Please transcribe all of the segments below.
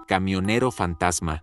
Camionero fantasma.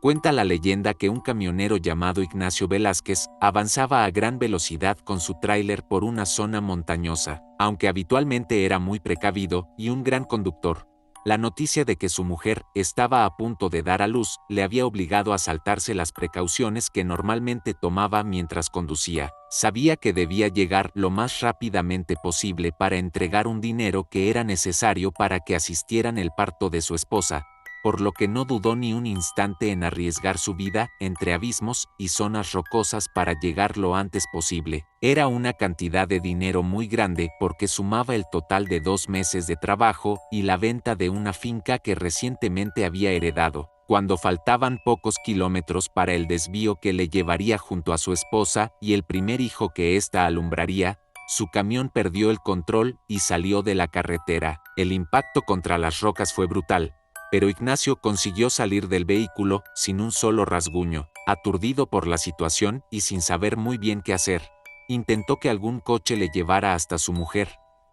Cuenta la leyenda que un camionero llamado Ignacio Velázquez avanzaba a gran velocidad con su tráiler por una zona montañosa, aunque habitualmente era muy precavido y un gran conductor. La noticia de que su mujer estaba a punto de dar a luz le había obligado a saltarse las precauciones que normalmente tomaba mientras conducía. Sabía que debía llegar lo más rápidamente posible para entregar un dinero que era necesario para que asistieran el parto de su esposa, por lo que no dudó ni un instante en arriesgar su vida entre abismos y zonas rocosas para llegar lo antes posible. Era una cantidad de dinero muy grande porque sumaba el total de 2 meses de trabajo y la venta de una finca que recientemente había heredado. Cuando faltaban pocos kilómetros para el desvío que le llevaría junto a su esposa y el primer hijo que ésta alumbraría, su camión perdió el control y salió de la carretera. El impacto contra las rocas fue brutal, pero Ignacio consiguió salir del vehículo sin un solo rasguño. Aturdido por la situación y sin saber muy bien qué hacer, intentó que algún coche le llevara hasta su mujer,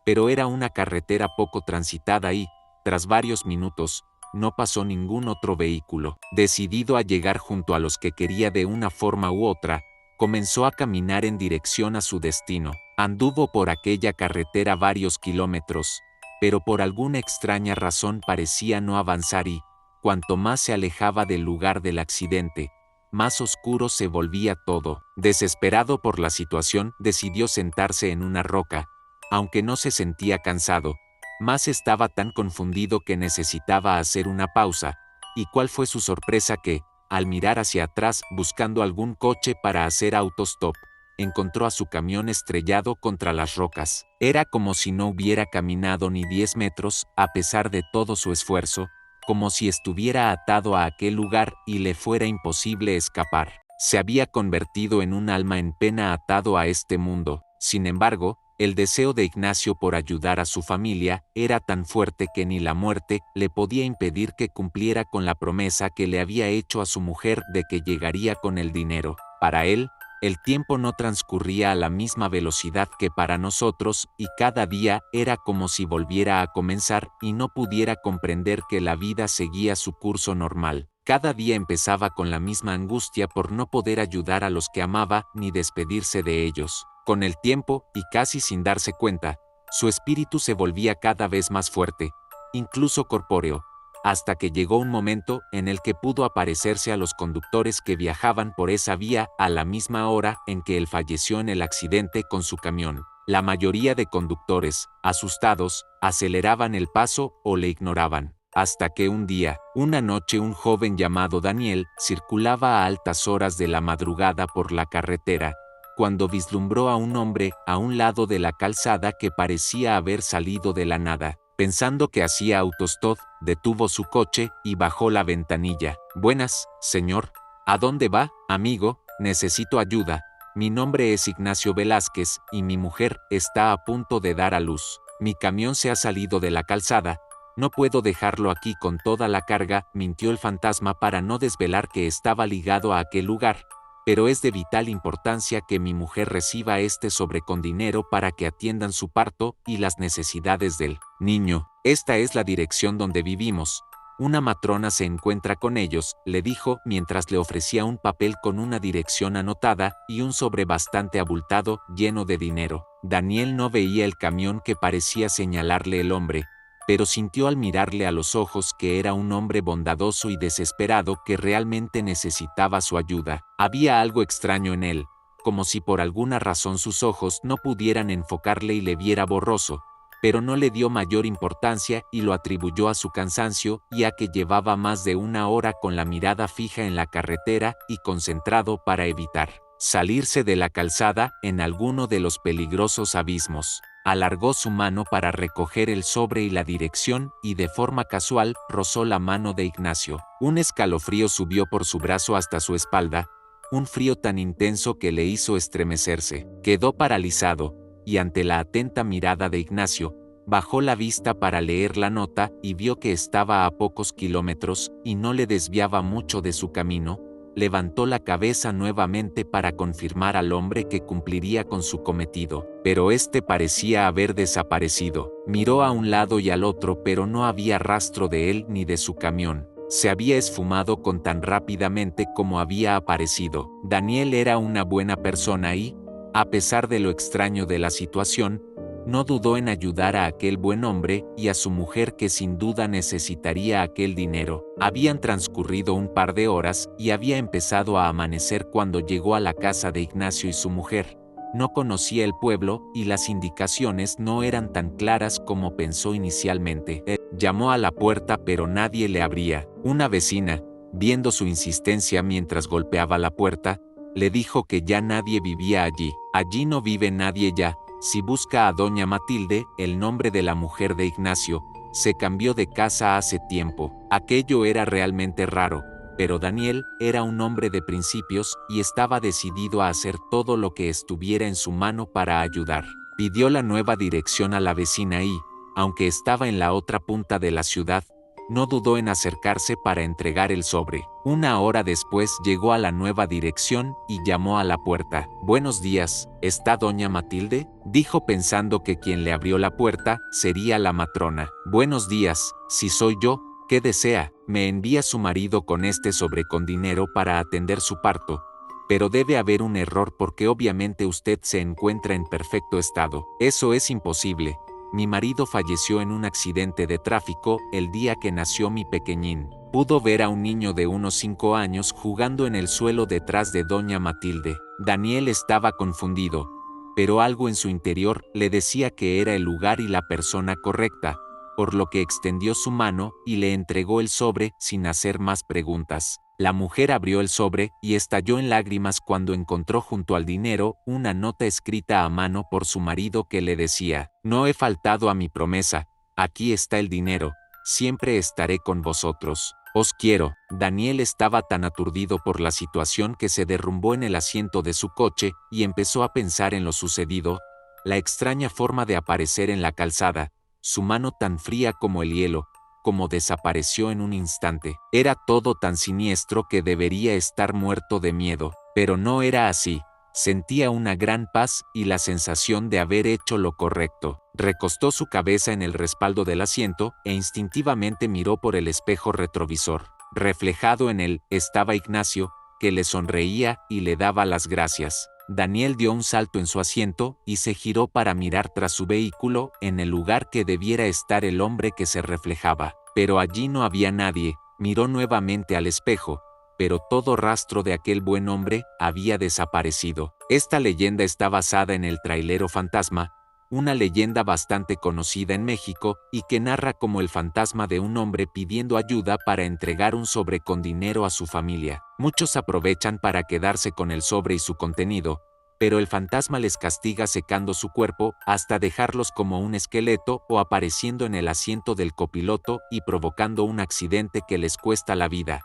pero era una carretera poco transitada y, tras varios minutos, no pasó ningún otro vehículo. Decidido a llegar junto a los que quería de una forma u otra, comenzó a caminar en dirección a su destino. Anduvo por aquella carretera varios kilómetros, pero por alguna extraña razón parecía no avanzar y, cuanto más se alejaba del lugar del accidente, más oscuro se volvía todo. Desesperado por la situación, decidió sentarse en una roca. Aunque no se sentía cansado, más estaba tan confundido que necesitaba hacer una pausa. ¿Y cuál fue su sorpresa que, al mirar hacia atrás buscando algún coche para hacer autostop, encontró a su camión estrellado contra las rocas? Era como si no hubiera caminado ni 10 metros, a pesar de todo su esfuerzo, como si estuviera atado a aquel lugar y le fuera imposible escapar. Se había convertido en un alma en pena atado a este mundo. Sin embargo, el deseo de Ignacio por ayudar a su familia era tan fuerte que ni la muerte le podía impedir que cumpliera con la promesa que le había hecho a su mujer de que llegaría con el dinero. Para él, el tiempo no transcurría a la misma velocidad que para nosotros y cada día era como si volviera a comenzar y no pudiera comprender que la vida seguía su curso normal. Cada día empezaba con la misma angustia por no poder ayudar a los que amaba ni despedirse de ellos. Con el tiempo, y casi sin darse cuenta, su espíritu se volvía cada vez más fuerte, incluso corpóreo, hasta que llegó un momento en el que pudo aparecerse a los conductores que viajaban por esa vía a la misma hora en que él falleció en el accidente con su camión. La mayoría de conductores, asustados, aceleraban el paso o le ignoraban. Hasta que una noche un joven llamado Daniel circulaba a altas horas de la madrugada por la carretera, cuando vislumbró a un hombre a un lado de la calzada que parecía haber salido de la nada. Pensando que hacía autostop, detuvo su coche y bajó la ventanilla. «Buenas, señor. ¿A dónde va, amigo? Necesito ayuda. Mi nombre es Ignacio Velázquez y mi mujer está a punto de dar a luz. Mi camión se ha salido de la calzada. No puedo dejarlo aquí con toda la carga», mintió el fantasma para no desvelar que estaba ligado a aquel lugar. «Pero es de vital importancia que mi mujer reciba este sobre con dinero para que atiendan su parto y las necesidades del niño. Esta es la dirección donde vivimos. Una matrona se encuentra con ellos», le dijo mientras le ofrecía un papel con una dirección anotada y un sobre bastante abultado lleno de dinero. Daniel no veía el camión que parecía señalarle el hombre, pero sintió al mirarle a los ojos que era un hombre bondadoso y desesperado que realmente necesitaba su ayuda. Había algo extraño en él, como si por alguna razón sus ojos no pudieran enfocarle y le viera borroso, pero no le dio mayor importancia y lo atribuyó a su cansancio y a que llevaba más de una hora con la mirada fija en la carretera y concentrado para evitar salirse de la calzada en alguno de los peligrosos abismos. Alargó su mano para recoger el sobre y la dirección y de forma casual rozó la mano de Ignacio. Un escalofrío subió por su brazo hasta su espalda, un frío tan intenso que le hizo estremecerse. Quedó paralizado y ante la atenta mirada de Ignacio, bajó la vista para leer la nota y vio que estaba a pocos kilómetros y no le desviaba mucho de su camino, levantó la cabeza nuevamente para confirmar al hombre que cumpliría con su cometido, pero este parecía haber desaparecido. Miró a un lado y al otro, pero no había rastro de él ni de su camión. Se había esfumado con tan rápidamente como había aparecido. Daniel era una buena persona y, a pesar de lo extraño de la situación, no dudó en ayudar a aquel buen hombre y a su mujer que sin duda necesitaría aquel dinero. Habían transcurrido un par de horas y había empezado a amanecer cuando llegó a la casa de Ignacio y su mujer. No conocía el pueblo y las indicaciones no eran tan claras como pensó inicialmente. Llamó a la puerta pero nadie le abría. Una vecina, viendo su insistencia mientras golpeaba la puerta, le dijo que ya nadie vivía allí. Allí no vive nadie ya. Si busca a doña Matilde, el nombre de la mujer de Ignacio, se cambió de casa hace tiempo. Aquello era realmente raro, pero Daniel era un hombre de principios y estaba decidido a hacer todo lo que estuviera en su mano para ayudar. Pidió la nueva dirección a la vecina y, aunque estaba en la otra punta de la ciudad, no dudó en acercarse para entregar el sobre. Una hora después llegó a la nueva dirección y llamó a la puerta. «Buenos días, ¿está doña Matilde?», dijo pensando que quien le abrió la puerta sería la matrona. «Buenos días, si soy yo, ¿qué desea?». «Me envía su marido con este sobre con dinero para atender su parto, pero debe haber un error porque obviamente usted se encuentra en perfecto estado». «Eso es imposible. Mi marido falleció en un accidente de tráfico el día que nació mi pequeñín». Pudo ver a un niño de unos 5 años jugando en el suelo detrás de doña Matilde. Daniel estaba confundido, pero algo en su interior le decía que era el lugar y la persona correcta, por lo que extendió su mano y le entregó el sobre sin hacer más preguntas. La mujer abrió el sobre y estalló en lágrimas cuando encontró junto al dinero una nota escrita a mano por su marido que le decía: «No he faltado a mi promesa, aquí está el dinero, siempre estaré con vosotros. Os quiero». Daniel estaba tan aturdido por la situación que se derrumbó en el asiento de su coche y empezó a pensar en lo sucedido, la extraña forma de aparecer en la calzada, su mano tan fría como el hielo, como desapareció en un instante. Era todo tan siniestro que debería estar muerto de miedo, pero no era así. Sentía una gran paz y la sensación de haber hecho lo correcto. Recostó su cabeza en el respaldo del asiento e instintivamente miró por el espejo retrovisor. Reflejado en él estaba Ignacio, que le sonreía y le daba las gracias. Daniel dio un salto en su asiento y se giró para mirar tras su vehículo en el lugar que debiera estar el hombre que se reflejaba. Pero allí no había nadie. Miró nuevamente al espejo, pero todo rastro de aquel buen hombre había desaparecido. Esta leyenda está basada en el trailero fantasma, una leyenda bastante conocida en México y que narra como el fantasma de un hombre pidiendo ayuda para entregar un sobre con dinero a su familia. Muchos aprovechan para quedarse con el sobre y su contenido, pero el fantasma les castiga secando su cuerpo hasta dejarlos como un esqueleto o apareciendo en el asiento del copiloto y provocando un accidente que les cuesta la vida.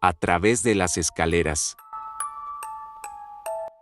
A través de las escaleras.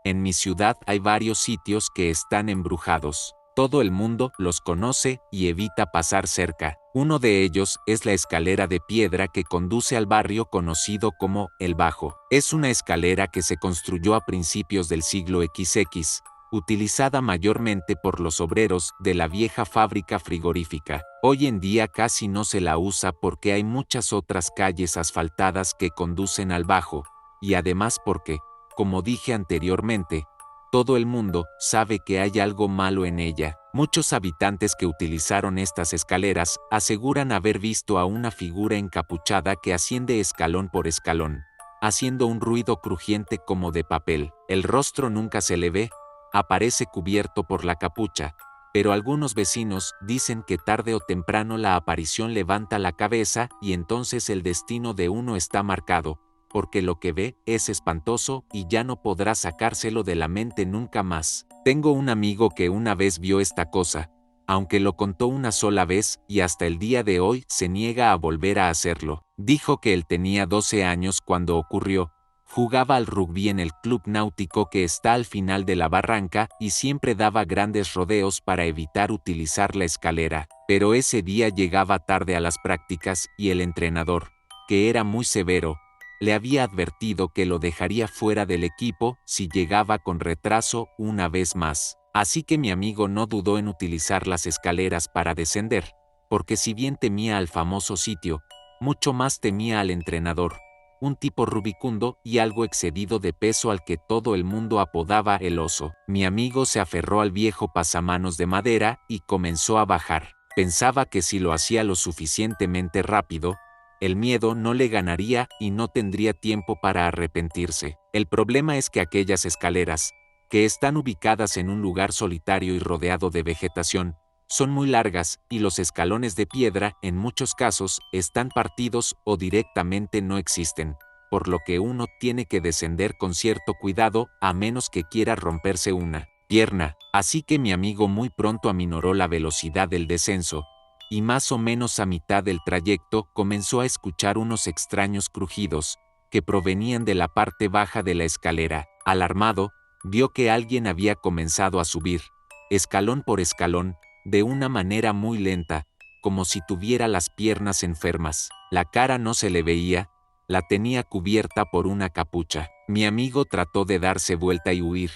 En mi ciudad hay varios sitios que están embrujados. Todo el mundo los conoce y evita pasar cerca. Uno de ellos es la escalera de piedra que conduce al barrio conocido como El Bajo. Es una escalera que se construyó a principios del siglo XX, utilizada mayormente por los obreros de la vieja fábrica frigorífica. Hoy en día casi no se la usa porque hay muchas otras calles asfaltadas que conducen al Bajo, y además porque, como dije anteriormente, todo el mundo sabe que hay algo malo en ella. Muchos habitantes que utilizaron estas escaleras aseguran haber visto a una figura encapuchada que asciende escalón por escalón, haciendo un ruido crujiente como de papel. El rostro nunca se le ve, aparece cubierto por la capucha, pero algunos vecinos dicen que tarde o temprano la aparición levanta la cabeza y entonces el destino de uno está marcado, porque lo que ve es espantoso y ya no podrá sacárselo de la mente nunca más. Tengo un amigo que una vez vio esta cosa, aunque lo contó una sola vez y hasta el día de hoy se niega a volver a hacerlo. Dijo que él tenía 12 años cuando ocurrió, jugaba al rugby en el club náutico que está al final de la barranca y siempre daba grandes rodeos para evitar utilizar la escalera, pero ese día llegaba tarde a las prácticas y el entrenador, que era muy severo, le había advertido que lo dejaría fuera del equipo si llegaba con retraso una vez más. Así que mi amigo no dudó en utilizar las escaleras para descender, porque si bien temía al famoso sitio, mucho más temía al entrenador, un tipo rubicundo y algo excedido de peso al que todo el mundo apodaba el oso. Mi amigo se aferró al viejo pasamanos de madera y comenzó a bajar. Pensaba que si lo hacía lo suficientemente rápido, el miedo no le ganaría y no tendría tiempo para arrepentirse. El problema es que aquellas escaleras, que están ubicadas en un lugar solitario y rodeado de vegetación, son muy largas y los escalones de piedra, en muchos casos, están partidos o directamente no existen, por lo que uno tiene que descender con cierto cuidado a menos que quiera romperse una pierna. Así que mi amigo muy pronto aminoró la velocidad del descenso, y más o menos a mitad del trayecto comenzó a escuchar unos extraños crujidos, que provenían de la parte baja de la escalera. Alarmado, vio que alguien había comenzado a subir, escalón por escalón, de una manera muy lenta, como si tuviera las piernas enfermas. La cara no se le veía, la tenía cubierta por una capucha. Mi amigo trató de darse vuelta y huir,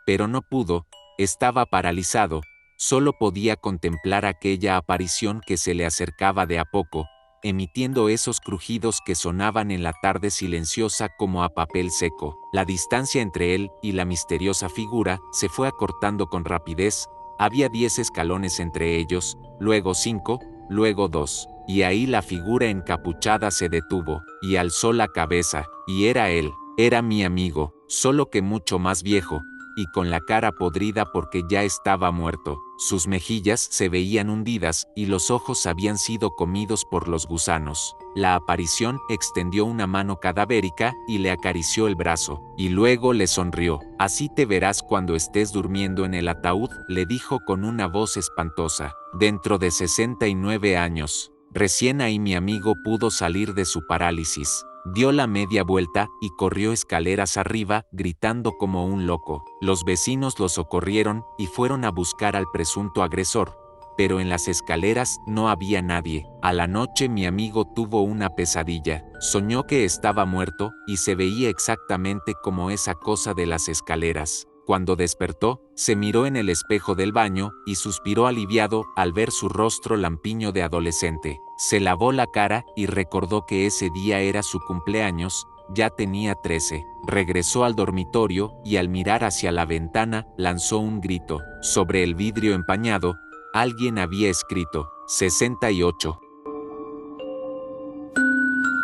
pero no pudo, estaba paralizado, solo podía contemplar aquella aparición que se le acercaba de a poco, emitiendo esos crujidos que sonaban en la tarde silenciosa como a papel seco. La distancia entre él y la misteriosa figura se fue acortando con rapidez. Había 10 escalones entre ellos, luego 5, luego 2, y ahí la figura encapuchada se detuvo, y alzó la cabeza, y era él, era mi amigo, solo que mucho más viejo, y con la cara podrida porque ya estaba muerto. Sus mejillas se veían hundidas y los ojos habían sido comidos por los gusanos. La aparición extendió una mano cadavérica y le acarició el brazo, y luego le sonrió. «Así te verás cuando estés durmiendo en el ataúd», le dijo con una voz espantosa. Dentro de 69 años. Recién ahí mi amigo pudo salir de su parálisis. Dio la media vuelta y corrió escaleras arriba, gritando como un loco. Los vecinos lo socorrieron y fueron a buscar al presunto agresor, pero en las escaleras no había nadie. A la noche mi amigo tuvo una pesadilla. Soñó que estaba muerto y se veía exactamente como esa cosa de las escaleras. Cuando despertó, se miró en el espejo del baño y suspiró aliviado al ver su rostro lampiño de adolescente. Se lavó la cara y recordó que ese día era su cumpleaños, ya tenía 13. Regresó al dormitorio y al mirar hacia la ventana lanzó un grito. Sobre el vidrio empañado, alguien había escrito 68.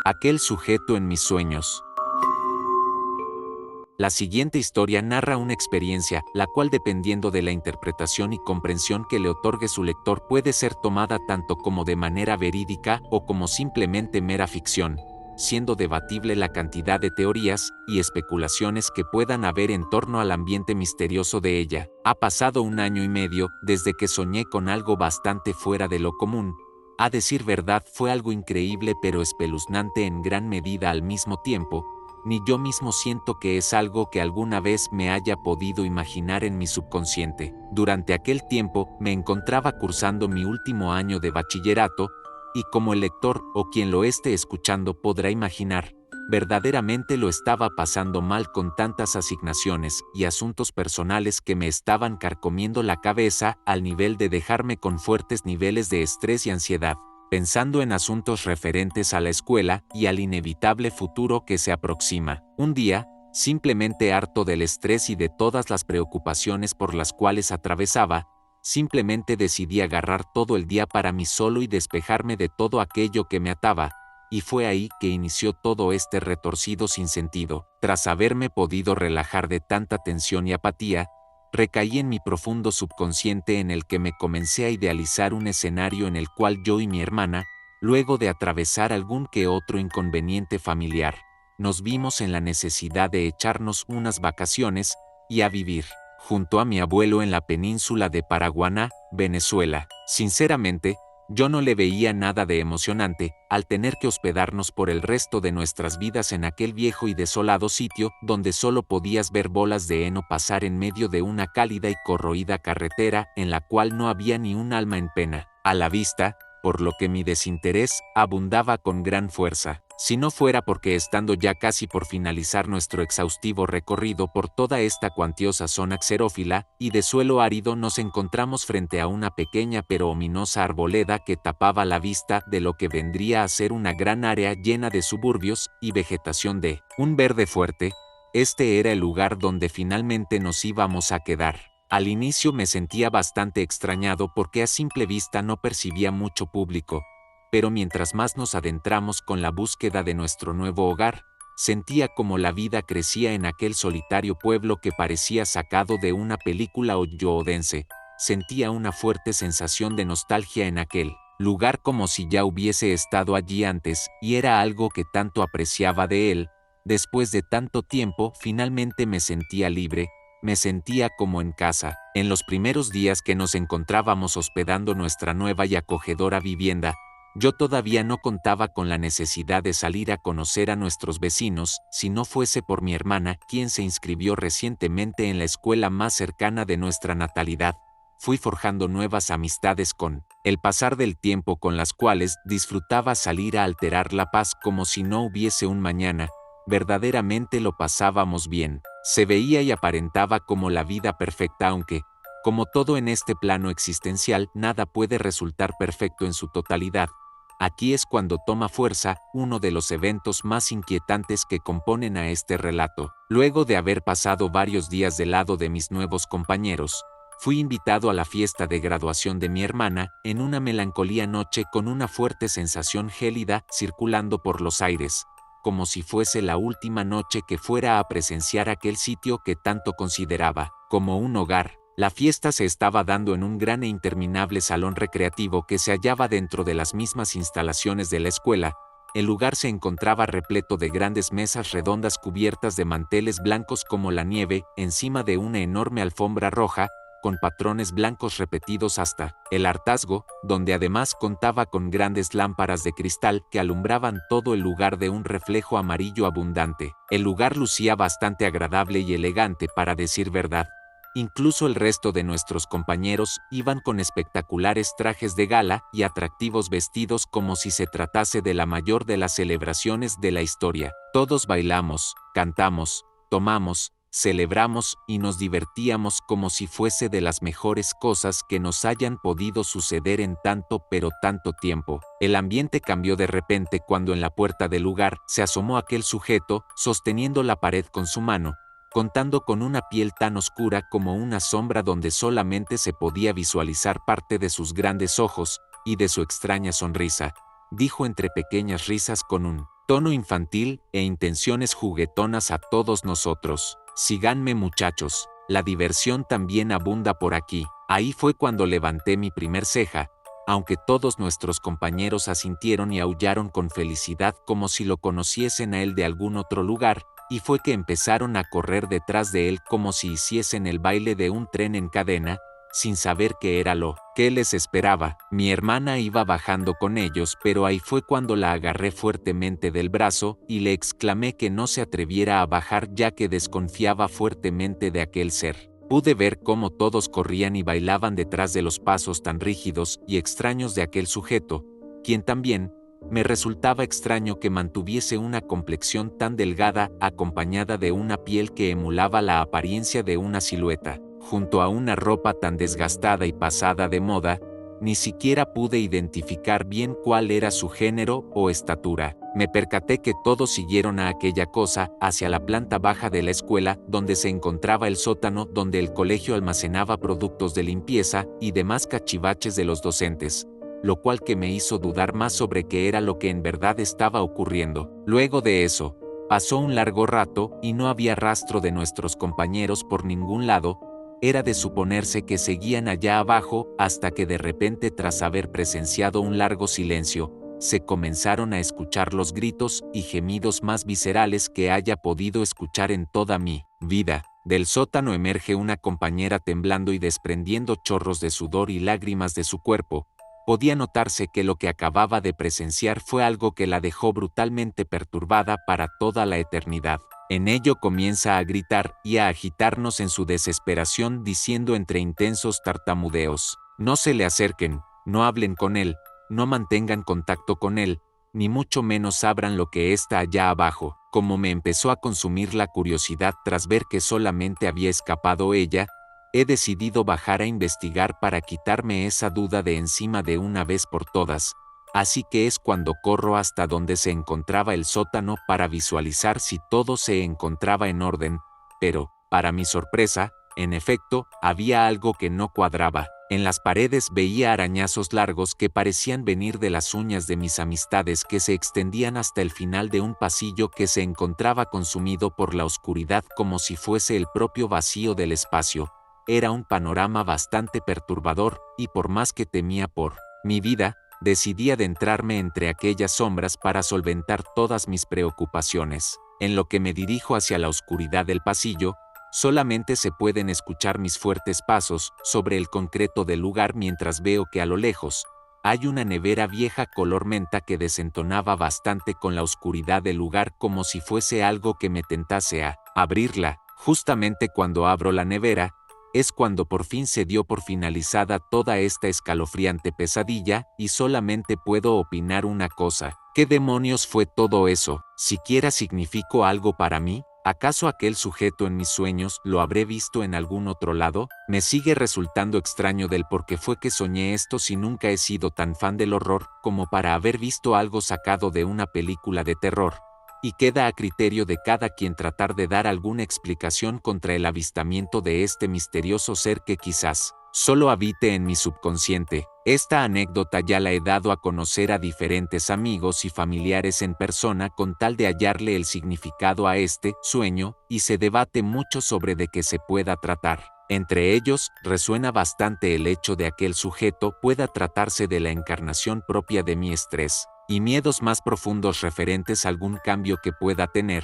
Aquel sujeto en mis sueños. La siguiente historia narra una experiencia, la cual dependiendo de la interpretación y comprensión que le otorgue su lector puede ser tomada tanto como de manera verídica o como simplemente mera ficción, siendo debatible la cantidad de teorías y especulaciones que puedan haber en torno al ambiente misterioso de ella. Ha pasado 1 año y medio desde que soñé con algo bastante fuera de lo común. A decir verdad, fue algo increíble pero espeluznante en gran medida al mismo tiempo. Ni yo mismo siento que es algo que alguna vez me haya podido imaginar en mi subconsciente. Durante aquel tiempo me encontraba cursando mi último año de bachillerato, y como el lector o quien lo esté escuchando podrá imaginar, verdaderamente lo estaba pasando mal con tantas asignaciones y asuntos personales que me estaban carcomiendo la cabeza al nivel de dejarme con fuertes niveles de estrés y ansiedad, pensando en asuntos referentes a la escuela y al inevitable futuro que se aproxima. Un día, simplemente harto del estrés y de todas las preocupaciones por las cuales atravesaba, simplemente decidí agarrar todo el día para mí solo y despejarme de todo aquello que me ataba, y fue ahí que inició todo este retorcido sinsentido. Tras haberme podido relajar de tanta tensión y apatía, recaí en mi profundo subconsciente en el que me comencé a idealizar un escenario en el cual yo y mi hermana, luego de atravesar algún que otro inconveniente familiar, nos vimos en la necesidad de echarnos unas vacaciones y a vivir junto a mi abuelo en la península de Paraguaná, Venezuela. Sinceramente, yo no le veía nada de emocionante al tener que hospedarnos por el resto de nuestras vidas en aquel viejo y desolado sitio donde solo podías ver bolas de heno pasar en medio de una cálida y corroída carretera en la cual no había ni un alma en pena a la vista, por lo que mi desinterés abundaba con gran fuerza. si no fuera porque estando ya casi por finalizar nuestro exhaustivo recorrido por toda esta cuantiosa zona xerófila y de suelo árido nos encontramos frente a una pequeña pero ominosa arboleda que tapaba la vista de lo que vendría a ser una gran área llena de suburbios y vegetación de un verde fuerte. Este era el lugar donde finalmente nos íbamos a quedar. Al inicio me sentía bastante extrañado porque a simple vista no percibía mucho público, pero mientras más nos adentramos con la búsqueda de nuestro nuevo hogar, sentía como la vida crecía en aquel solitario pueblo que parecía sacado de una película hollywoodense. Sentía una fuerte sensación de nostalgia en aquel lugar como si ya hubiese estado allí antes, y era algo que tanto apreciaba de él. Después de tanto tiempo, finalmente me sentía libre, me sentía como en casa. En los primeros días que nos encontrábamos hospedando nuestra nueva y acogedora vivienda, yo todavía no contaba con la necesidad de salir a conocer a nuestros vecinos, si no fuese por mi hermana, quien se inscribió recientemente en la escuela más cercana de nuestra natalidad. Fui forjando nuevas amistades con el pasar del tiempo, con las cuales disfrutaba salir a alterar la paz como si no hubiese un mañana. Verdaderamente lo pasábamos bien. Se veía y aparentaba como la vida perfecta, aunque, como todo en este plano existencial, nada puede resultar perfecto en su totalidad. Aquí es cuando toma fuerza uno de los eventos más inquietantes que componen a este relato. Luego de haber pasado varios días del lado de mis nuevos compañeros, fui invitado a la fiesta de graduación de mi hermana, en una melancolía noche con una fuerte sensación gélida circulando por los aires, como si fuese la última noche que fuera a presenciar aquel sitio que tanto consideraba como un hogar. La fiesta se estaba dando en un gran e interminable salón recreativo que se hallaba dentro de las mismas instalaciones de la escuela. El lugar se encontraba repleto de grandes mesas redondas cubiertas de manteles blancos como la nieve, encima de una enorme alfombra roja, con patrones blancos repetidos hasta el hartazgo, donde además contaba con grandes lámparas de cristal que alumbraban todo el lugar de un reflejo amarillo abundante. El lugar lucía bastante agradable y elegante, para decir verdad. Incluso el resto de nuestros compañeros iban con espectaculares trajes de gala y atractivos vestidos como si se tratase de la mayor de las celebraciones de la historia. Todos bailamos, cantamos, tomamos, celebramos y nos divertíamos como si fuese de las mejores cosas que nos hayan podido suceder en tanto pero tanto tiempo. El ambiente cambió de repente cuando en la puerta del lugar se asomó aquel sujeto, sosteniendo la pared con su mano, contando con una piel tan oscura como una sombra donde solamente se podía visualizar parte de sus grandes ojos y de su extraña sonrisa. Dijo entre pequeñas risas con un tono infantil e intenciones juguetonas a todos nosotros: síganme muchachos, la diversión también abunda por aquí. Ahí fue cuando levanté mi primer ceja, aunque todos nuestros compañeros asintieron y aullaron con felicidad como si lo conociesen a él de algún otro lugar, y fue que empezaron a correr detrás de él como si hiciesen el baile de un tren en cadena, sin saber qué era lo que les esperaba. Mi hermana iba bajando con ellos, pero ahí fue cuando la agarré fuertemente del brazo y le exclamé que no se atreviera a bajar, ya que desconfiaba fuertemente de aquel ser. Pude ver cómo todos corrían y bailaban detrás de los pasos tan rígidos y extraños de aquel sujeto, quien también me resultaba extraño que mantuviese una complexión tan delgada, acompañada de una piel que emulaba la apariencia de una silueta, junto a una ropa tan desgastada y pasada de moda. Ni siquiera pude identificar bien cuál era su género o estatura. Me percaté que todos siguieron a aquella cosa hacia la planta baja de la escuela, donde se encontraba el sótano donde el colegio almacenaba productos de limpieza y demás cachivaches de los docentes, lo cual que me hizo dudar más sobre qué era lo que en verdad estaba ocurriendo. Luego de eso, pasó un largo rato y no había rastro de nuestros compañeros por ningún lado. Era de suponerse que seguían allá abajo, hasta que de repente, tras haber presenciado un largo silencio, se comenzaron a escuchar los gritos y gemidos más viscerales que haya podido escuchar en toda mi vida. Del sótano emerge una compañera temblando y desprendiendo chorros de sudor y lágrimas de su cuerpo. Podía notarse que lo que acababa de presenciar fue algo que la dejó brutalmente perturbada para toda la eternidad. En ello comienza a gritar y a agitarnos en su desesperación, diciendo entre intensos tartamudeos: no se le acerquen, no hablen con él, no mantengan contacto con él, ni mucho menos sabrán lo que está allá abajo. Como me empezó a consumir la curiosidad tras ver que solamente había escapado ella, he decidido bajar a investigar para quitarme esa duda de encima de una vez por todas. Así que es cuando corro hasta donde se encontraba el sótano para visualizar si todo se encontraba en orden, pero, para mi sorpresa, en efecto, había algo que no cuadraba. En las paredes veía arañazos largos que parecían venir de las uñas de mis amistades que se extendían hasta el final de un pasillo que se encontraba consumido por la oscuridad como si fuese el propio vacío del espacio. Era un panorama bastante perturbador, y por más que temía por mi vida, decidí adentrarme entre aquellas sombras para solventar todas mis preocupaciones. En lo que me dirijo hacia la oscuridad del pasillo, solamente se pueden escuchar mis fuertes pasos sobre el concreto del lugar mientras veo que a lo lejos hay una nevera vieja color menta que desentonaba bastante con la oscuridad del lugar como si fuese algo que me tentase a abrirla. Justamente cuando abro la nevera, es cuando por fin se dio por finalizada toda esta escalofriante pesadilla y solamente puedo opinar una cosa. ¿Qué demonios fue todo eso? ¿Siquiera significó algo para mí? ¿Acaso aquel sujeto en mis sueños lo habré visto en algún otro lado? Me sigue resultando extraño del por qué fue que soñé esto si nunca he sido tan fan del horror como para haber visto algo sacado de una película de terror. Y queda a criterio de cada quien tratar de dar alguna explicación contra el avistamiento de este misterioso ser que quizás solo habite en mi subconsciente. Esta anécdota ya la he dado a conocer a diferentes amigos y familiares en persona con tal de hallarle el significado a este sueño, y se debate mucho sobre de qué se pueda tratar. Entre ellos, resuena bastante el hecho de aquel sujeto pueda tratarse de la encarnación propia de mi estrés y miedos más profundos referentes a algún cambio que pueda tener,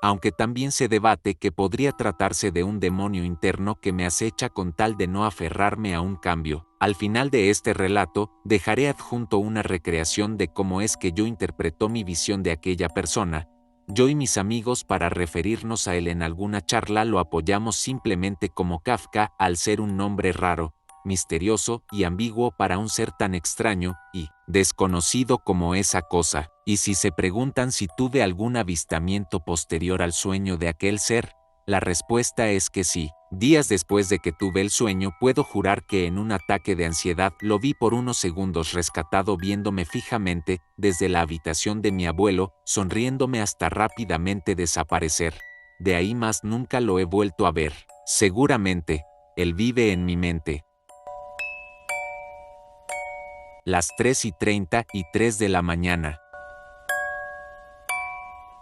aunque también se debate que podría tratarse de un demonio interno que me acecha con tal de no aferrarme a un cambio. Al final de este relato, dejaré adjunto una recreación de cómo es que yo interpretó mi visión de aquella persona. Yo y mis amigos, para referirnos a él en alguna charla, lo apoyamos simplemente como Kafka, al ser un nombre raro, misterioso y ambiguo para un ser tan extraño y desconocido como esa cosa. Y si se preguntan si tuve algún avistamiento posterior al sueño de aquel ser, la respuesta es que sí. Días después de que tuve el sueño, puedo jurar que en un ataque de ansiedad lo vi por unos segundos rescatado viéndome fijamente desde la habitación de mi abuelo, sonriéndome hasta rápidamente desaparecer. De ahí más nunca lo he vuelto a ver. Seguramente, él vive en mi mente. Las 3:33 de la mañana.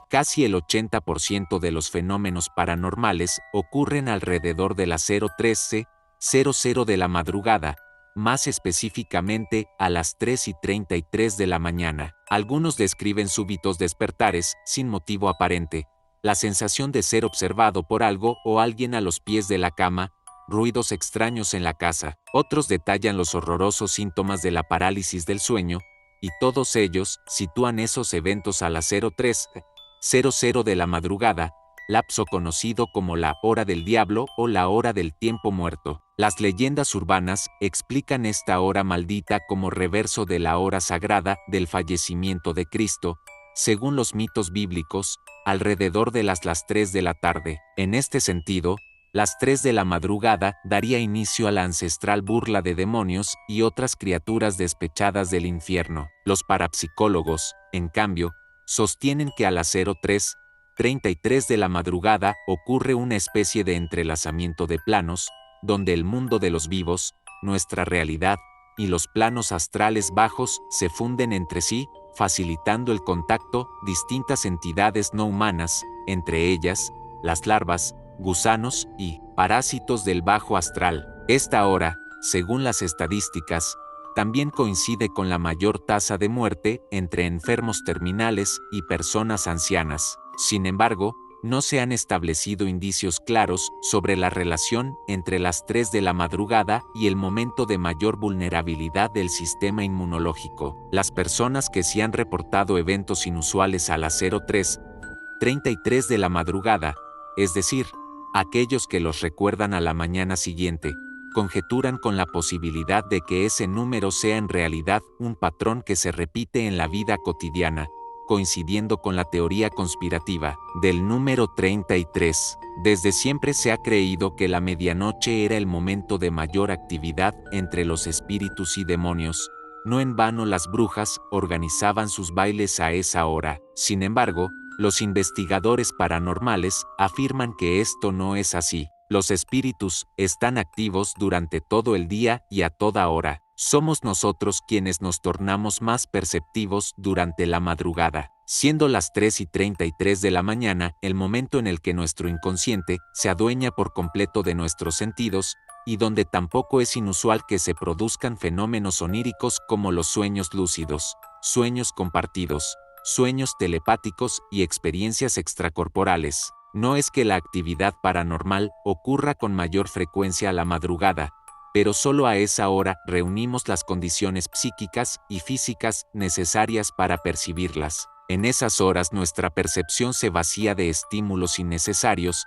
Casi el 80% de los fenómenos paranormales ocurren alrededor de las 0:13:00 de la madrugada, más específicamente a las 3:33 de la mañana. Algunos describen súbitos despertares sin motivo aparente, la sensación de ser observado por algo o alguien a los pies de la cama, ruidos extraños en la casa. Otros detallan los horrorosos síntomas de la parálisis del sueño, y todos ellos sitúan esos eventos a las 0:00 de la madrugada, lapso conocido como la hora del diablo o la hora del tiempo muerto. Las leyendas urbanas explican esta hora maldita como reverso de la hora sagrada del fallecimiento de Cristo, según los mitos bíblicos, alrededor de las 3 de la tarde. En este sentido, las 3 de la madrugada daría inicio a la ancestral burla de demonios y otras criaturas despechadas del infierno. Los parapsicólogos, en cambio, sostienen que a las 0:33 de la madrugada ocurre una especie de entrelazamiento de planos, donde el mundo de los vivos, nuestra realidad, y los planos astrales bajos se funden entre sí, facilitando el contacto distintas entidades no humanas, entre ellas, las larvas, gusanos y parásitos del bajo astral. Esta hora, según las estadísticas, también coincide con la mayor tasa de muerte entre enfermos terminales y personas ancianas. Sin embargo, no se han establecido indicios claros sobre la relación entre las 3 de la madrugada y el momento de mayor vulnerabilidad del sistema inmunológico. Las personas que sí han reportado eventos inusuales a las 0:33 de la madrugada, es decir, aquellos que los recuerdan a la mañana siguiente, conjeturan con la posibilidad de que ese número sea en realidad un patrón que se repite en la vida cotidiana, coincidiendo con la teoría conspirativa del número 33. Desde siempre se ha creído que la medianoche era el momento de mayor actividad entre los espíritus y demonios. No en vano las brujas organizaban sus bailes a esa hora. Sin embargo, los investigadores paranormales afirman que esto no es así. Los espíritus están activos durante todo el día y a toda hora. Somos nosotros quienes nos tornamos más perceptivos durante la madrugada, siendo las 3:33 de la mañana el momento en el que nuestro inconsciente se adueña por completo de nuestros sentidos, y donde tampoco es inusual que se produzcan fenómenos oníricos como los sueños lúcidos, sueños compartidos, sueños telepáticos y experiencias extracorporales. No es que la actividad paranormal ocurra con mayor frecuencia a la madrugada, pero solo a esa hora reunimos las condiciones psíquicas y físicas necesarias para percibirlas. En esas horas nuestra percepción se vacía de estímulos innecesarios,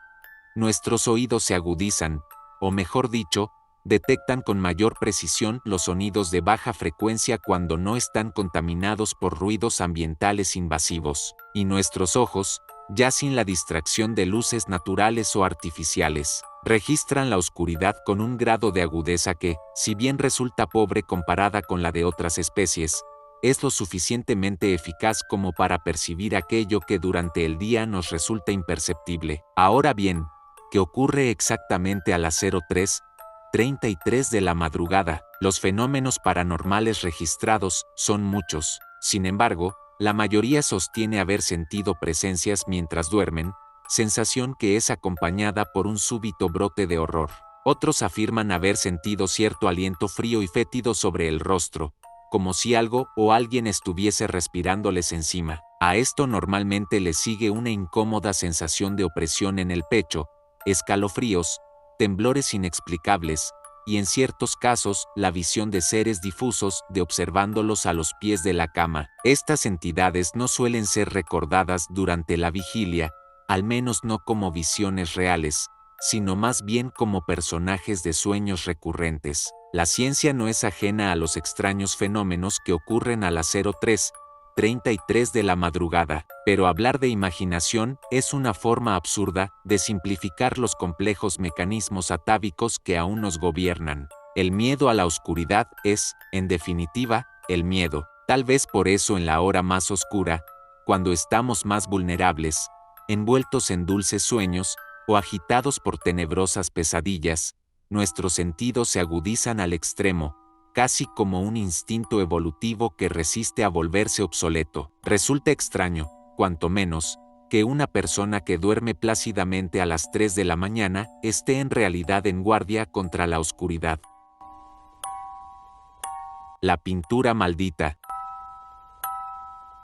nuestros oídos se agudizan, o mejor dicho, detectan con mayor precisión los sonidos de baja frecuencia cuando no están contaminados por ruidos ambientales invasivos, y nuestros ojos, ya sin la distracción de luces naturales o artificiales, registran la oscuridad con un grado de agudeza que, si bien resulta pobre comparada con la de otras especies, es lo suficientemente eficaz como para percibir aquello que durante el día nos resulta imperceptible. Ahora bien, ¿qué ocurre exactamente a las 03:33 de la madrugada? Los fenómenos paranormales registrados son muchos. Sin embargo, la mayoría sostiene haber sentido presencias mientras duermen, sensación que es acompañada por un súbito brote de horror. Otros afirman haber sentido cierto aliento frío y fétido sobre el rostro, como si algo o alguien estuviese respirándoles encima. A esto normalmente le sigue una incómoda sensación de opresión en el pecho, escalofríos, temblores inexplicables, y en ciertos casos la visión de seres difusos de observándolos a los pies de la cama. Estas entidades no suelen ser recordadas durante la vigilia, al menos no como visiones reales, sino más bien como personajes de sueños recurrentes. La ciencia no es ajena a los extraños fenómenos que ocurren a las 03:33 de la madrugada, pero hablar de imaginación es una forma absurda de simplificar los complejos mecanismos atávicos que aún nos gobiernan. El miedo a la oscuridad es, en definitiva, el miedo. Tal vez por eso en la hora más oscura, cuando estamos más vulnerables, envueltos en dulces sueños, o agitados por tenebrosas pesadillas, nuestros sentidos se agudizan al extremo, casi como un instinto evolutivo que resiste a volverse obsoleto. Resulta extraño, cuanto menos, que una persona que duerme plácidamente a las 3 de la mañana esté en realidad en guardia contra la oscuridad. La pintura maldita.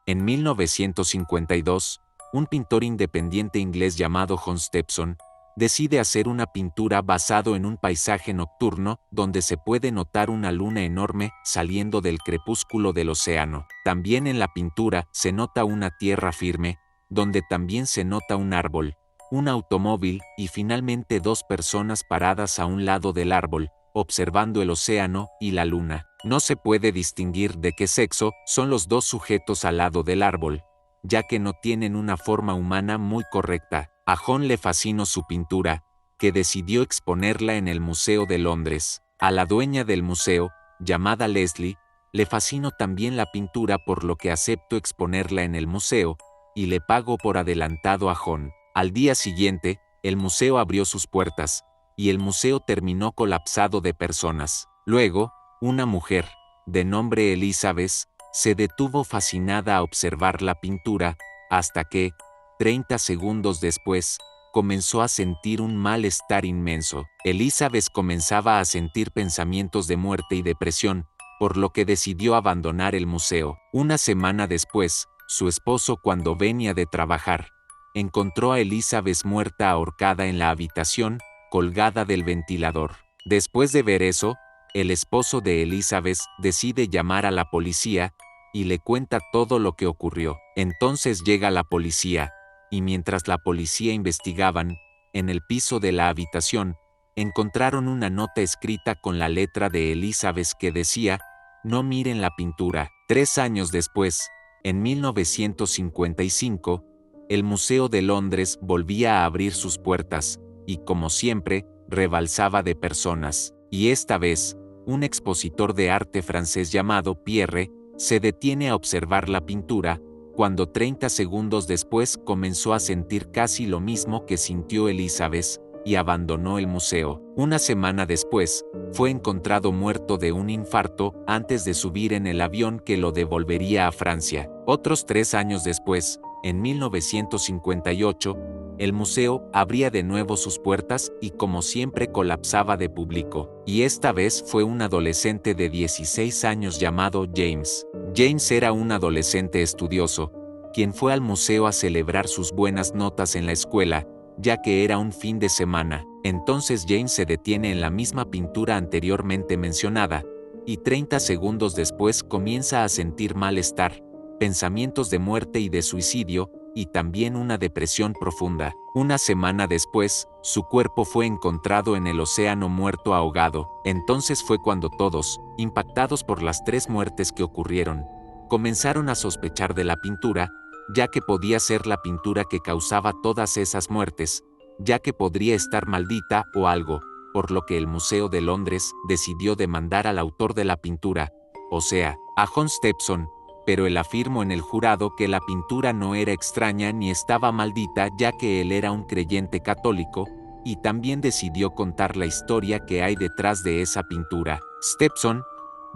En 1952, un pintor independiente inglés llamado John Stephenson decide hacer una pintura basado en un paisaje nocturno donde se puede notar una luna enorme saliendo del crepúsculo del océano. También en la pintura se nota una tierra firme, donde también se nota un árbol, un automóvil y finalmente dos personas paradas a un lado del árbol, observando el océano y la luna. No se puede distinguir de qué sexo son los dos sujetos al lado del árbol, ya que no tienen una forma humana muy correcta. A John le fascinó su pintura, que decidió exponerla en el Museo de Londres. A la dueña del museo, llamada Leslie, le fascinó también la pintura, por lo que aceptó exponerla en el museo, y le pagó por adelantado a John. Al día siguiente, el museo abrió sus puertas, y el museo terminó colapsado de personas. Luego, una mujer, de nombre Elizabeth, se detuvo fascinada a observar la pintura, hasta que, 30 segundos después, comenzó a sentir un malestar inmenso. Elizabeth comenzaba a sentir pensamientos de muerte y depresión, por lo que decidió abandonar el museo. Una semana después, su esposo, cuando venía de trabajar, encontró a Elizabeth muerta ahorcada en la habitación, colgada del ventilador. Después de ver eso, el esposo de Elizabeth decide llamar a la policía y le cuenta todo lo que ocurrió. Entonces llega la policía, y mientras la policía investigaban, en el piso de la habitación, encontraron una nota escrita con la letra de Elizabeth que decía: "No miren la pintura". 3 años después, en 1955, el Museo de Londres volvía a abrir sus puertas, y como siempre, rebalsaba de personas. Y esta vez, un expositor de arte francés llamado Pierre se detiene a observar la pintura, cuando 30 segundos después comenzó a sentir casi lo mismo que sintió Elizabeth, y abandonó el museo. Una semana después, fue encontrado muerto de un infarto antes de subir en el avión que lo devolvería a Francia. Otros 3 años después, en 1958, el museo abría de nuevo sus puertas y como siempre colapsaba de público. Y esta vez fue un adolescente de 16 años llamado James. James era un adolescente estudioso, quien fue al museo a celebrar sus buenas notas en la escuela, ya que era un fin de semana. Entonces James se detiene en la misma pintura anteriormente mencionada, y 30 segundos después comienza a sentir malestar, pensamientos de muerte y de suicidio, y también una depresión profunda. Una semana después, su cuerpo fue encontrado en el océano muerto ahogado. Entonces fue cuando todos, impactados por las 3 muertes que ocurrieron, comenzaron a sospechar de la pintura, ya que podía ser la pintura que causaba todas esas muertes, ya que podría estar maldita o algo, por lo que el Museo de Londres decidió demandar al autor de la pintura, o sea, a John Stephenson, pero él afirmó en el jurado que la pintura no era extraña ni estaba maldita, ya que él era un creyente católico, y también decidió contar la historia que hay detrás de esa pintura. Stephenson: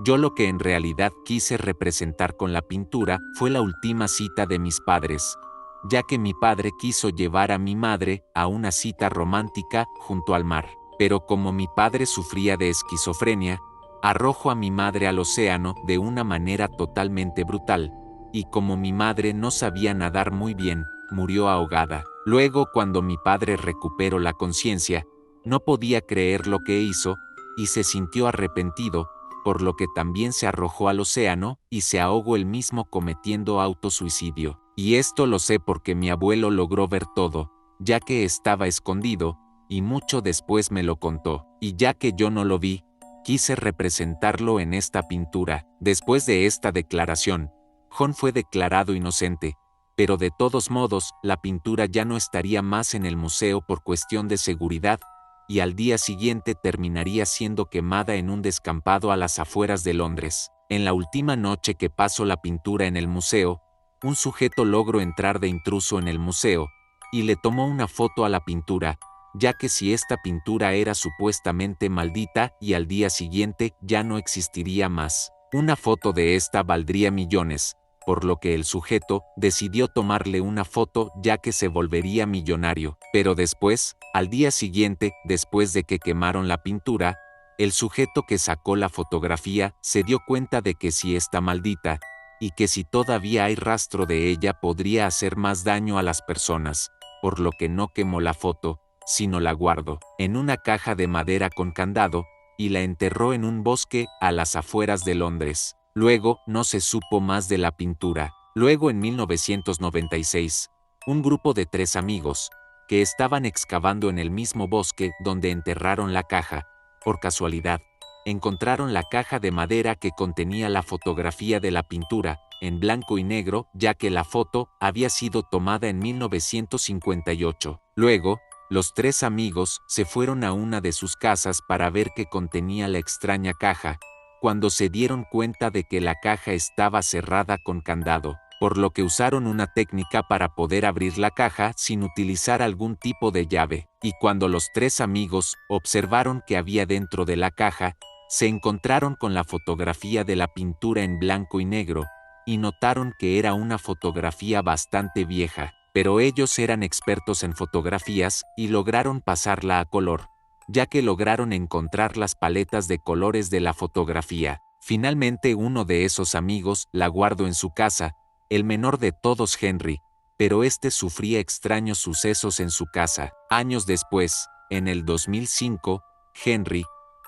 "Yo lo que en realidad quise representar con la pintura fue la última cita de mis padres, ya que mi padre quiso llevar a mi madre a una cita romántica junto al mar. Pero como mi padre sufría de esquizofrenia, arrojo a mi madre al océano de una manera totalmente brutal, y como mi madre no sabía nadar muy bien, murió ahogada. Luego, cuando mi padre recuperó la conciencia, no podía creer lo que hizo, y se sintió arrepentido, por lo que también se arrojó al océano y se ahogó él mismo cometiendo autosuicidio. Y esto lo sé porque mi abuelo logró ver todo, ya que estaba escondido, y mucho después me lo contó, y ya que yo no lo vi, quise representarlo en esta pintura". Después de esta declaración, John fue declarado inocente, pero de todos modos, la pintura ya no estaría más en el museo por cuestión de seguridad, y al día siguiente terminaría siendo quemada en un descampado a las afueras de Londres. En la última noche que pasó la pintura en el museo, un sujeto logró entrar de intruso en el museo, y le tomó una foto a la pintura, ya que si esta pintura era supuestamente maldita y al día siguiente ya no existiría más, una foto de esta valdría millones, por lo que el sujeto decidió tomarle una foto ya que se volvería millonario. Pero después, al día siguiente, después de que quemaron la pintura, el sujeto que sacó la fotografía se dio cuenta de que si está maldita, y que si todavía hay rastro de ella podría hacer más daño a las personas, por lo que no quemó la foto, sino la guardó en una caja de madera con candado, y la enterró en un bosque a las afueras de Londres. Luego, no se supo más de la pintura. Luego, en 1996, un grupo de 3 amigos, que estaban excavando en el mismo bosque donde enterraron la caja, por casualidad, encontraron la caja de madera que contenía la fotografía de la pintura, en blanco y negro, ya que la foto había sido tomada en 1958. Luego, los 3 amigos se fueron a una de sus casas para ver qué contenía la extraña caja, cuando se dieron cuenta de que la caja estaba cerrada con candado, por lo que usaron una técnica para poder abrir la caja sin utilizar algún tipo de llave. Y cuando los 3 amigos observaron que había dentro de la caja, se encontraron con la fotografía de la pintura en blanco y negro, y notaron que era una fotografía bastante vieja. Pero ellos eran expertos en fotografías y lograron pasarla a color, ya que lograron encontrar las paletas de colores de la fotografía. Finalmente uno de esos amigos la guardó en su casa, el menor de todos Henry, pero este sufría extraños sucesos en su casa. Años después, en el 2005, Henry,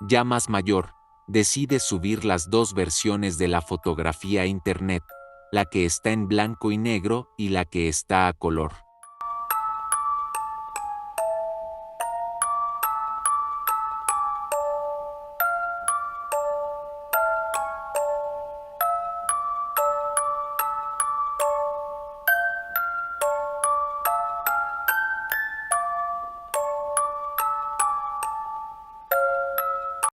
ya más mayor, decide subir las 2 versiones de la fotografía a internet, la que está en blanco y negro y la que está a color.